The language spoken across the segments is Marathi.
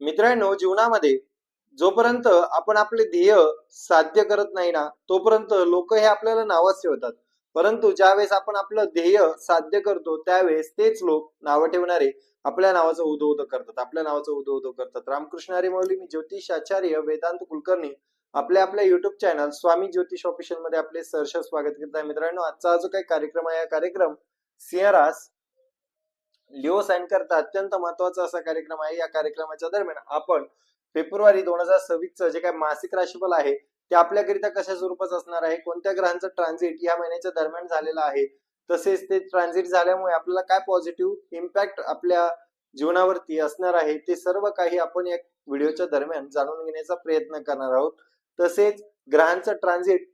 मित्रांनो, जीवनामध्ये जोपर्यंत आपण आपले ध्येय साध्य करत नाही ना, तोपर्यंत लोक हे आपल्याला नावच ठेवतात. परंतु ज्यावेळेस आपण आपलं ध्येय साध्य करतो, त्यावेळेस तेच लोक नावं ठेवणारे आपल्या नावाचं उदो उदो करतात, आपल्या नावाचं उदो उदो करतात. रामकृष्ण हरी माऊली, मी ज्योतिष आचार्य वेदांत कुलकर्णी आपल्या आपल्या युट्यूब चॅनल स्वामी ज्योतिष ऑफिशियल मध्ये आपले सहर्ष स्वागत करत आहे. मित्रांनो, आजचा जो काही कार्यक्रम आहे, हा कार्यक्रम सिंह रास लिओ साइन करता अत्यंत महत्वाचा असा कार्यक्रम आहे. या कार्यक्रमाच्या दरम्यान आपण फेब्रुवारी 2026चं जे काही मासिक राशीफल आहे ते आपल्याकरिता कशा स्वरूपाचं असणार आहे, कोणत्या ग्रहांचं ट्रान्झिट या महिन्याच्या दरम्यान झालेलं आहे, तसेच ते ट्रान्झिट झाल्यामुळे आपल्याला काय पॉझिटिव्ह इम्पॅक्ट आपल्या जीवनावरती असणार आहे, ते सर्व काही आपण या व्हिडिओच्या दरम्यान जाणून घेण्याचा प्रयत्न करणार आहोत. तसेच ग्रहांचं ट्रान्झिट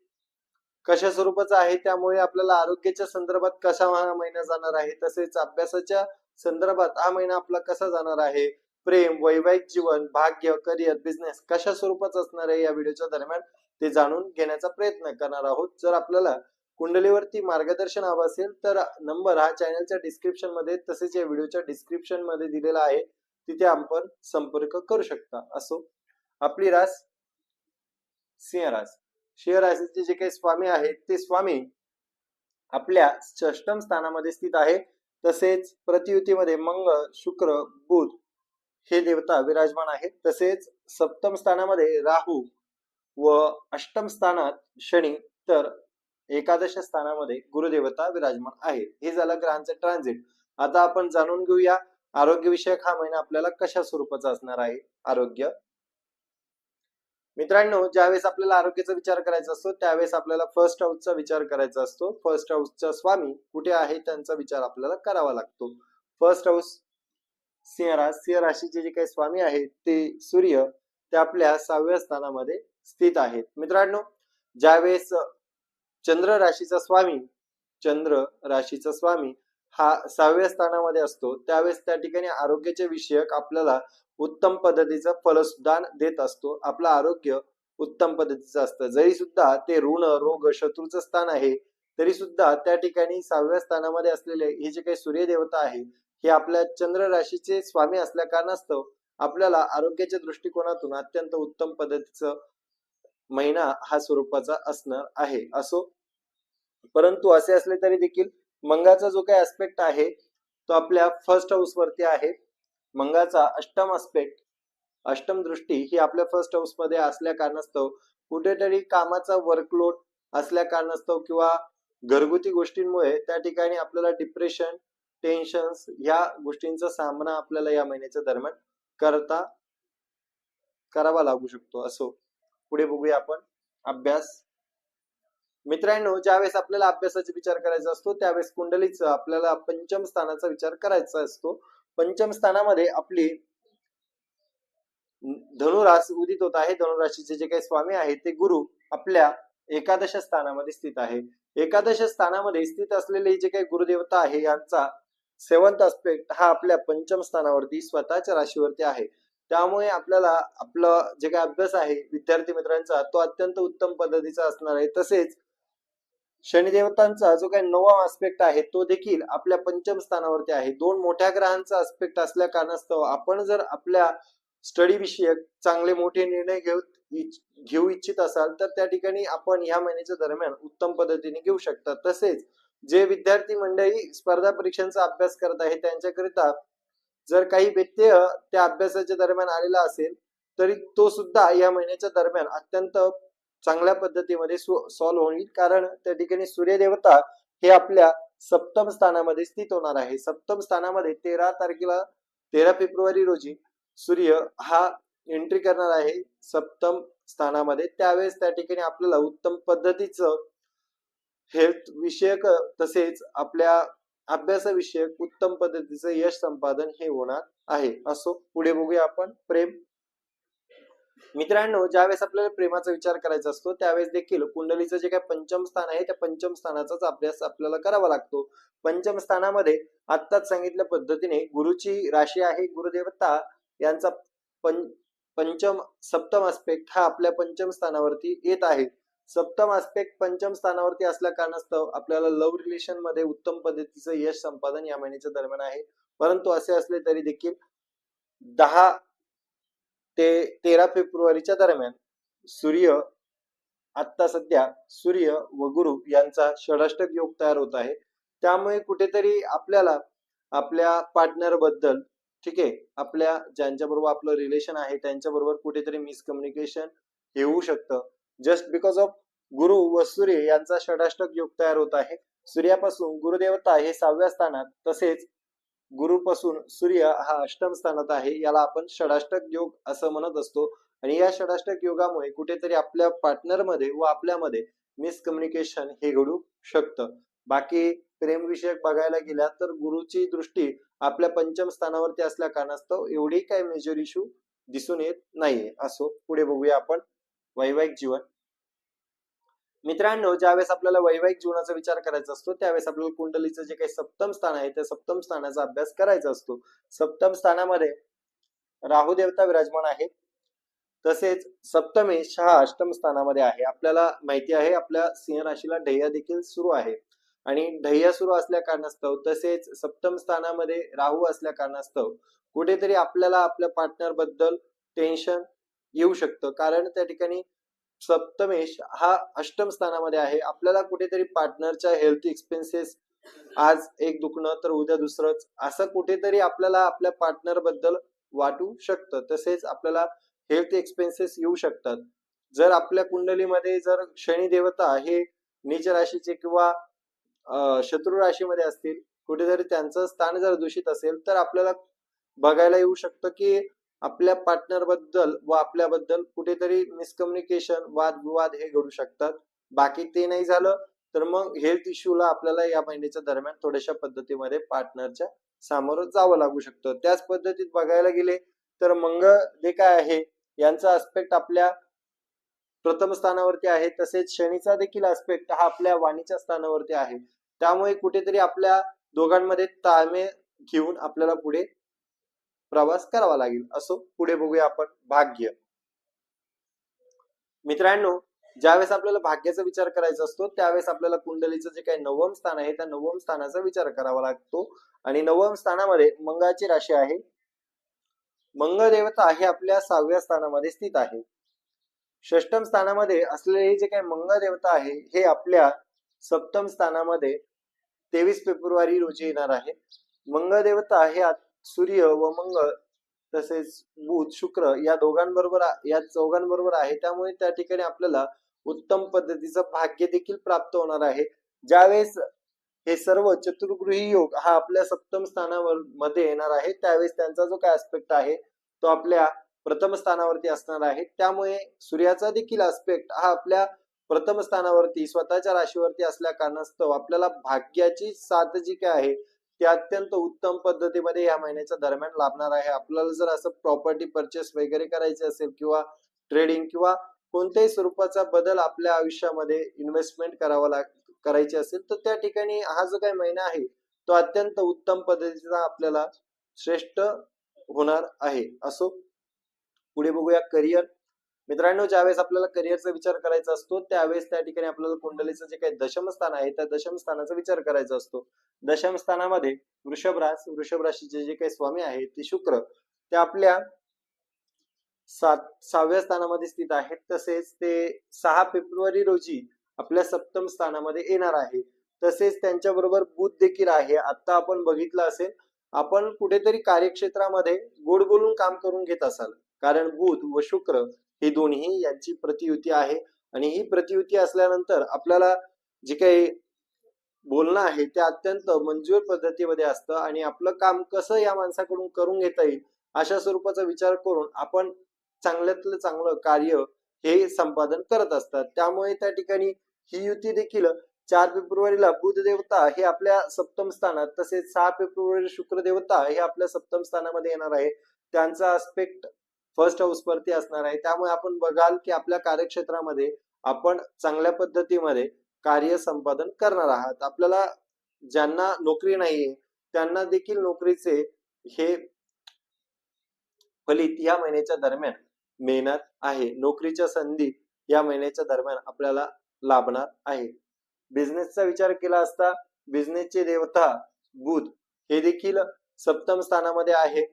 कशा स्वरूपाचं आहे, त्यामुळे आपल्याला आरोग्याच्या संदर्भात कसा हा महिना जाणार आहे, तसेच अभ्यासाच्या संदर्भात हा महिना आपला कसा जाणार आहे, प्रेम, वैवाहिक जीवन, भाग्य, करिअर, बिझनेस कशा स्वरूपाचं असणार आहे, या व्हिडिओच्या दरम्यान ते जाणून घेण्याचा प्रयत्न करणार आहोत. जर आपल्याला कुंडलीवरती मार्गदर्शन हवं असेल तर नंबर हा चॅनलच्या डिस्क्रिप्शन मध्ये तसेच या व्हिडिओच्या डिस्क्रिप्शन मध्ये दिलेला आहे, तिथे आपण संपर्क करू शकता. असो, आपली रास सिंह रास. सिंह राशीचे जे काही स्वामी आहेत ते स्वामी आपल्या षष्टम स्थानामध्ये स्थित आहे. तसेच प्रतियुतीमध्ये मंगळ, शुक्र, बुध हे देवता विराजमान आहेत. तसेच सप्तम स्थानामध्ये राहू व अष्टम स्थानात शनी, तर एकादश स्थानामध्ये गुरुदेवता विराजमान आहे. हे झालं ग्रहांचं ट्रान्झिट. आता आपण जाणून घेऊया आरोग्य विषयक हा महिना आपल्याला कशा स्वरूपाचा असणार आहे. आरोग्य मित्रांनो, ज्यावेळेस आपल्याला आरोग्याचा विचार करायचा असतो त्यावेळेस आपल्याला फर्स्ट हाऊसचा विचार करायचा असतो. फर्स्ट हाऊसचा स्वामी कुठे आहे त्यांचा विचार आपल्याला करावा लागतो. फर्स्ट हाऊस सिंह रास. सिंह राशीचे जे काही स्वामी आहेत ते सूर्य, ते आपल्या 6व्या स्थानामध्ये स्थित आहेत. मित्रांनो, ज्यावेळेस चंद्र राशीचा स्वामी हा 6व्या स्थानामध्ये असतो, त्यावेळेस त्या ठिकाणी आरोग्याचे विषयक आपल्याला उत्तम पद्धतीचं फलसुदान देत असतो. आपलं आरोग्य उत्तम पद्धतीचं असतं. जरी सुद्धा ते ऋण, रोग, शत्रूचं स्थान आहे, तरी सुद्धा त्या ठिकाणी 6व्या स्थानामध्ये असलेले हे जे काही सूर्य देवता आहे, हे आपल्या चंद्र राशीचे स्वामी असल्या कारणास्तव आपल्याला आरोग्याच्या दृष्टिकोनातून अत्यंत उत्तम पद्धतीचं महिना हा स्वरूपाचा असणार आहे. असो, परंतु असे असले तरी देखील मंगळाचा जो काही ऍस्पेक्ट आहे तो आपल्या फर्स्ट हाऊस वरती आहे. मंगळाचा अष्टम दृष्टी ही आपल्या फर्स्ट हाऊस मध्ये असल्या कारणास्तव कुठेतरी कामाचा वर्कलोड असल्या कारणास्तव किंवा घरगुती गोष्टींमुळे त्या ठिकाणी आपल्याला डिप्रेशन, टेन्शन या गोष्टींचा सामना आपल्याला या महिन्याच्या दरम्यान करावा लागू शकतो. असो, पुढे बघूया आपण अभ्यास. मित्रांनो, ज्यावेळेस आपल्याला अभ्यासाचा विचार करायचा असतो त्यावेळेस कुंडलीचा आपल्याला पंचम स्थानाचा विचार करायचा असतो. पंचम स्थानामध्ये आपली धनुरास उदित होत आहे. धनुराशीचे जे काही स्वामी आहेत ते गुरु आपल्या एकादश स्थानामध्ये स्थित आहे. एकादश स्थानामध्ये स्थित असलेले जे काही गुरुदेवता आहे यांचा 7th एस्पेक्ट हा आपल्या पंचम स्थानावरती स्वतःच्या राशीवरती आहे. त्यामुळे आपल्याला आपलं जे काही अभ्यास आहे विद्यार्थी मित्रांचा तो अत्यंत उत्तम पद्धतीचा असणार आहे. तसेच शनिदेवतांचा जो काही 9वा एस्पेक्ट आहे तो देखील आपल्या पंचम स्थानावरती आहे. दोन मोठ्या ग्रहांचा एस्पेक्ट असल्या कारणास्तव आपण जर आपल्या स्टडी विषयक चांगले मोठे निर्णय घेऊ इच्छित असाल तर त्या ठिकाणी आपण ह्या महिन्याच्या दरम्यान उत्तम पद्धतीने घेऊ शकता. तसेच जे विद्यार्थी मंडळी स्पर्धा परीक्षांचा अभ्यास करत आहे त्यांच्याकरिता जर काही व्यत्यय त्या अभ्यासाच्या दरम्यान आलेला असेल तरी तो सुद्धा या महिन्याच्या दरम्यान अत्यंत चांगल्या पद्धतीमध्ये सॉल्व्ह होईल. कारण त्या ठिकाणी सूर्यदेवता हे आपल्या सप्तम स्थानामध्ये स्थित होणार आहे. सप्तम स्थानामध्ये 13 फेब्रुवारी रोजी सूर्य हा एंट्री करणार आहे सप्तम स्थानामध्ये. त्यावेळेस त्या ठिकाणी आपल्याला उत्तम पद्धतीचं हेल्थ विषयक तसेच आपल्या अभ्यासाविषयक उत्तम पद्धतीचं यश संपादन हे होणार आहे. असो, पुढे बघूया आपण प्रेम. मित्रांनो, ज्यावेळेस आपल्याला प्रेमाचा विचार करायचा असतो त्यावेळेस देखील कुंडलीचं जे काही पंचम स्थान आहे त्या पंचम स्थानाचाच अभ्यास आपल्याला करावा लागतो. पंचम स्थानामध्ये आत्ताच सांगितल्या पद्धतीने गुरुची राशी आहे. गुरुदेवता यांचा सप्तम एस्पेक्ट हा आपल्या पंचम स्थानावरती येत आहे. सप्तम एस्पेक्ट पंचम स्थानावरती असल्या कारणास्तव आपल्याला लव्ह रिलेशन मध्ये उत्तम पद्धतीचं यश संपादन या महिन्याच्या दरम्यान आहे. परंतु असे असले तरी देखील 10 ते 13 फेब्रुवारीच्या दरम्यान सूर्य आता सध्या सूर्य व गुरु यांचा षडाष्टक योग तयार होत आहे. त्यामुळे कुठेतरी आपल्याला आपल्या पार्टनर बद्दल, ठीक आहे, आपल्या ज्यांच्या बरोबर आपलं रिलेशन आहे त्यांच्याबरोबर कुठेतरी मिसकम्युनिकेशन येऊ शकतं, जस्ट बिकॉज ऑफ गुरु व सूर्य यांचा षडाष्टक योग तयार होत आहे. सूर्यापासून गुरुदेवता हे 6व्या स्थानात, तसेच गुरुपासून सूर्य हा अष्टम स्थानात आहे. याला आपण षडाष्टक योग असं म्हणत असतो. आणि या षडाष्टक योगामुळे कुठेतरी आपल्या पार्टनर मध्ये व आपल्यामध्ये मिसकम्युनिकेशन हे घडू शकतं. बाकी प्रेम विषयक बघायला गेल्या तर गुरुची दृष्टी आपल्या पंचम स्थानावरती असल्या कारणास्तव एवढी काही मेजर इश्यू दिसून येत नाहीये. असो, पुढे बघूया आपण वैवाहिक जीवन. मित्रांनो, ज्यावेळेस आपल्याला वैवाहिक जीवनाचा विचार करायचा असतो त्यावेळेस आपल्याला कुंडलीचं जे काही सप्तम स्थान आहे त्या सप्तम स्थानाचा अभ्यास करायचा असतो. सप्तम स्थानामध्ये राहू देवता विराजमान आहे, तसेच सप्तमेश हा अष्टम स्थानामध्ये आहे. आपल्याला माहिती आहे आपल्या सिंह राशीला ढय्या देखील सुरू आहे आणि ढय्या सुरू असल्या कारणास्तव तसेच सप्तम स्थानामध्ये राहू असल्या कारणास्तव कुठेतरी आपल्याला आपल्या पार्टनर बद्दल टेन्शन येऊ शकतं, कारण त्या ठिकाणी सप्तमेश हा अष्टम स्थानामध्ये आहे. आपल्याला कुठेतरी पार्टनरच्या हेल्थ एक्सपेन्सेस, आज एक दुखणं तर उद्या दुसरंच, असं कुठेतरी आपल्याला आपल्या पार्टनर बद्दल वाटू शकतं. तसेच आपल्याला हेल्थ एक्सपेन्सेस येऊ शकतात. जर आपल्या कुंडलीमध्ये जर शनी देवता हे नीच राशीचे किंवा शत्रू राशीमध्ये असतील, कुठेतरी त्यांचं स्थान जर दूषित असेल तर आपल्याला बघायला येऊ शकतं की आपल्या पार्टनर बद्दल व आपल्याबद्दल कुठेतरी मिसकम्युनिकेशन, वादविवाद हे घडू शकतात. बाकी ते नाही झालं तर मग हेल्थ इश्यूला आपल्याला या महिन्याच्या दरम्यान थोड्याशा पद्धतीमध्ये पार्टनरच्या सामोरं जावं लागू शकतं. त्याच पद्धतीत बघायला गेले तर मंगळ जे काय आहे यांचा आस्पेक्ट आपल्या प्रथम स्थानावरती आहे, तसेच शनीचा देखील आस्पेक्ट हा आपल्या वाणीच्या स्थानावरती आहे. त्यामुळे कुठेतरी आपल्या दोघांमध्ये ताळमेळ घेऊन आपल्याला पुढे प्रवास करावा लागेल. असो, पुढे बघूया आपण भाग्य. मित्रांनो, ज्यावेळेस आपल्याला भाग्याचा विचार करायचा असतो त्यावेळेस आपल्याला कुंडलीचं जे काही नवम स्थान आहे त्या नवम स्थानाचा विचार करावा लागतो. आणि नवम स्थानामध्ये मंगळाची राशी आहे. मंगळ देवता आहे आपल्या 6व्या स्थानामध्ये स्थित आहे. षष्टम स्थानामध्ये असलेले जे काही मंगळ देवता आहे हे आपल्या सप्तम स्थानामध्ये 23 फेब्रुवारी रोजी येणार आहे. मंगळ देवता हे सूर्य व मंगळ तसेच बुध शुक्र या दोघांबरोबर या चौघांबरोबर आहे. त्यामुळे त्या ठिकाणी आपल्याला उत्तम पद्धतीचं भाग्य देखील प्राप्त होणार आहे. ज्यावेळेस हे सर्व चतुर्गृही योग हा आपल्या सप्तम स्थानावर मध्ये येणार आहे त्यावेळेस त्यांचा जो काय आस्पेक्ट आहे तो आपल्या प्रथम स्थानावरती असणार आहे. त्यामुळे सूर्याचा देखील आस्पेक्ट हा आपल्या प्रथम स्थानावरती स्वतःच्या राशीवरती असल्या कारणास्तव आपल्याला भाग्याची साथ जी काय आहे ते अत्यंत उत्तम पद्धतीमध्ये या महिन्याच्या दरम्यान लाभणार आहे. आपल्याला जर असं प्रॉपर्टी परचेस वगैरे करायचे असेल किंवा ट्रेडिंग किंवा कोणत्याही स्वरूपाचा बदल आपल्या आयुष्यामध्ये इन्व्हेस्टमेंट करायची असेल तर त्या ठिकाणी हा जो काही महिना आहे तो अत्यंत उत्तम पद्धतीचा आपल्याला श्रेष्ठ होणार आहे. असो, पुढे बघूया करिअर. मित्रांनो, ज्यावेळेस आपल्याला करिअरचा विचार करायचा असतो त्यावेळेस त्या ठिकाणी आपल्याला कुंडलीचं जे काही दशम स्थान आहे त्या दशम स्थानाचा विचार करायचा असतो. दशम स्थानामध्ये वृषभ राशीचे जे काही स्वामी आहे ते शुक्र, ते आपल्या 6व्या स्थानामध्ये स्थित आहेत. तसेच ते 6 फेब्रुवारी रोजी आपल्या सप्तम स्थानामध्ये येणार आहे. तसेच त्यांच्याबरोबर बुध देखील आहे. आता आपण बघितलं असेल, आपण कुठेतरी कार्यक्षेत्रामध्ये गोड बोलून काम करून घेत असाल, कारण बुध व शुक्र हे दोन्ही यांची प्रतियुती आहे. आणि ही प्रतियुती असल्यानंतर आपल्याला जे काही बोलणं आहे ते अत्यंत मंजूर पद्धतीमध्ये असतं आणि आपलं काम कसं या माणसाकडून करून घेता येईल अशा स्वरूपाचा विचार करून आपण चांगल्यातलं चांगलं कार्य हे संपादन करत असतात. त्यामुळे त्या ठिकाणी ही युती देखील 4 फेब्रुवारीला बुध देवता हे आपल्या सप्तम स्थानात, तसेच 6 फेब्रुवारी शुक्र देवता हे आपल्या सप्तम स्थानामध्ये येणार आहे. त्यांचा आस्पेक्ट फर्स्ट हाऊस वरती असणार आहे. त्यामुळे आपण बघाल की आपल्या कार्यक्षेत्रामध्ये आपण चांगल्या पद्धतीमध्ये कार्य संपादन करणार आहात. आपल्याला ज्यांना नोकरी नाहीये त्यांना देखील नोकरीचे हे फलित या महिन्याच्या दरम्यान मिळणार आहे. नोकरीच्या संधी या महिन्याच्या दरम्यान आपल्याला लाभणार आहे. बिझनेसचा विचार केला असता बिझनेसचे देवता बुध हे देखील सप्तम स्थानामध्ये आहे.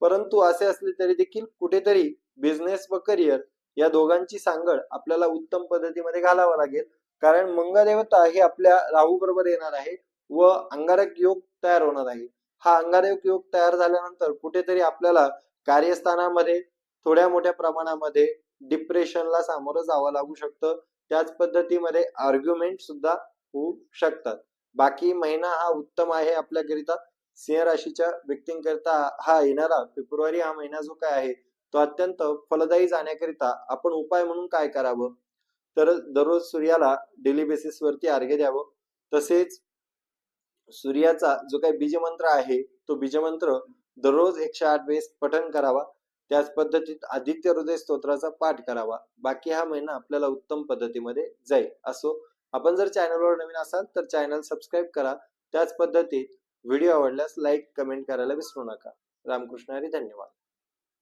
परंतु असे असले तरी देखील कुठेतरी बिझनेस व करिअर या दोघांची सांगड आपल्याला उत्तम पद्धतीमध्ये घालावं लागेल, कारण मंगळदेवता हे आपल्या राहू बरोबर येणार आहे व अंगारक योग तयार होणार आहे. हा अंगारक योग तयार झाल्यानंतर कुठेतरी आपल्याला कार्यस्थानामध्ये थोड्या मोठ्या प्रमाणामध्ये डिप्रेशनला सामोरं जावं लागू शकतं. त्याच पद्धतीमध्ये आर्ग्युमेंट सुद्धा होऊ शकतात. बाकी महिना हा उत्तम आहे आपल्याकरिता. सिंह राशीच्या व्यक्तींकरिता हा येणारा फेब्रुवारी हा महिना जो काय आहे तो अत्यंत फलदायी जाण्याकरिता आपण उपाय म्हणून काय करावं, तर दररोज सूर्याला डेली बेसिस वरती अर्घ्य द्यावं. तसेच सूर्याचा जो काही बीजमंत्र आहे तो बीजमंत्र दररोज 108 वेळेस पठण करावा. त्याच पद्धतीत आदित्य हृदय स्तोत्राचा पाठ करावा. बाकी हा महिना आपल्याला उत्तम पद्धतीमध्ये जाईल. असो, आपण जर चॅनलवर नवीन असाल तर चॅनल सबस्क्राईब करा. त्याच पद्धतीत व्हिडिओ आवडल्यास लाईक कमेंट करायला विसरू नका. रामकृष्ण हरी. धन्यवाद.